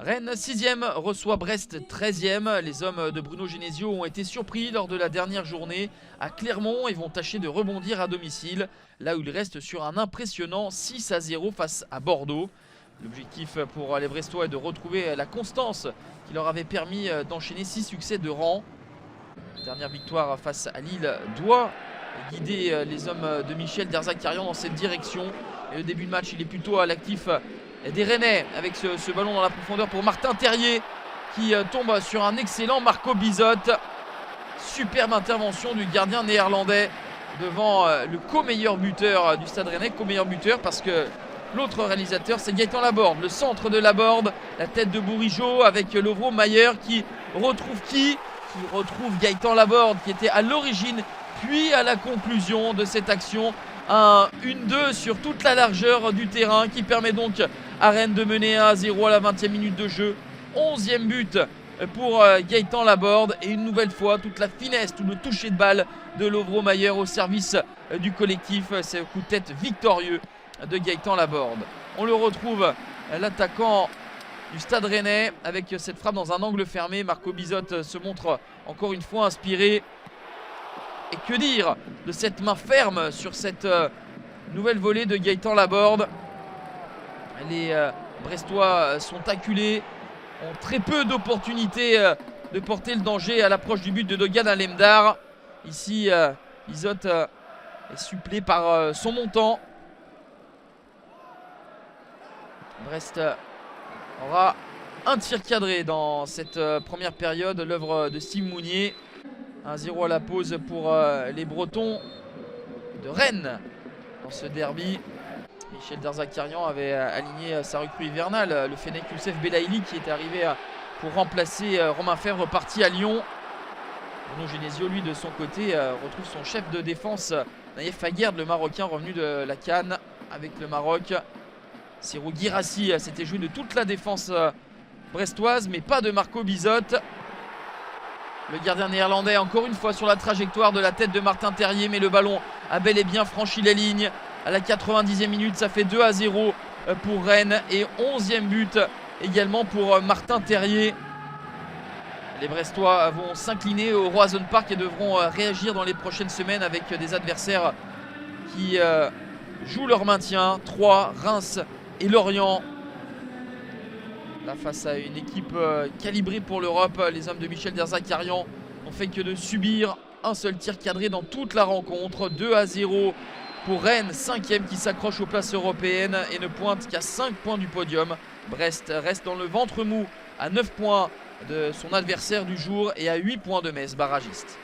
Rennes 6e reçoit Brest 13e. Les hommes de Bruno Genesio ont été surpris lors de la dernière journée à Clermont et vont tâcher de rebondir à domicile, là où ils restent sur un impressionnant 6-0 face à Bordeaux. L'objectif pour les Brestois est de retrouver la constance qui leur avait permis d'enchaîner 6 succès de rang. La dernière victoire face à Lille doit guider les hommes de Michel Derzakarian dans cette direction. Et le début de match, il est plutôt à l'actif des Rennais avec ce ballon dans la profondeur pour Martin Terrier qui tombe sur un excellent Marco Bizotte. Superbe intervention du gardien néerlandais devant le co-meilleur buteur du Stade Rennais. Co-meilleur buteur parce que l'autre réalisateur, c'est Gaëtan Laborde. Le centre de Laborde, la tête de Bourigeaud avec Lovro Mayer qui retrouve Gaëtan Laborde qui était à l'origine puis à la conclusion de cette action. Un 1-2 sur toute la largeur du terrain qui permet donc à Rennes de mener 1-0 à la 20e minute de jeu. 11e but pour Gaëtan Laborde et une nouvelle fois toute la finesse, tout le toucher de balle de Lovro Mayer au service du collectif. C'est un coup de tête victorieux de Gaëtan Laborde. On le retrouve, l'attaquant du Stade Rennais avec cette frappe dans un angle fermé. Marco Bizotte se montre encore une fois inspiré. Et que dire de cette main ferme sur cette nouvelle volée de Gaëtan Laborde. Les Brestois sont acculés, ont très peu d'opportunités de porter le danger à l'approche du but de Dogan Alemdar. Ici, Bizotte est supplé par son montant. Brest aura un tir cadré dans cette première période, l'œuvre de Steve Mounier. 1-0 à la pause pour les Bretons de Rennes dans ce derby. Michel Derzakarian avait aligné sa recrue hivernale, le Fennec Youssef Belaïli qui était arrivé pour remplacer Romain Fèvre parti à Lyon. Bruno Genesio, lui, de son côté, retrouve son chef de défense, Naïef Faguerd, le Marocain revenu de la CAN avec le Maroc. Sirou Guirassi s'était joué de toute la défense brestoise, mais pas de Marco Bizotte. Le gardien néerlandais encore une fois sur la trajectoire de la tête de Martin Terrier, mais le ballon a bel et bien franchi les lignes. À la 90e minute, ça fait 2-0 pour Rennes et 11e but également pour Martin Terrier. Les Brestois vont s'incliner au Roazhon Park et devront réagir dans les prochaines semaines avec des adversaires qui jouent leur maintien. 3, Reims et Lorient. Là, face à une équipe calibrée pour l'Europe, les hommes de Michel Derzakarian n'ont fait que de subir un seul tir cadré dans toute la rencontre. 2-0 pour Rennes, 5e qui s'accroche aux places européennes et ne pointe qu'à 5 points du podium. Brest reste dans le ventre mou à 9 points de son adversaire du jour et à 8 points de Metz, barragiste.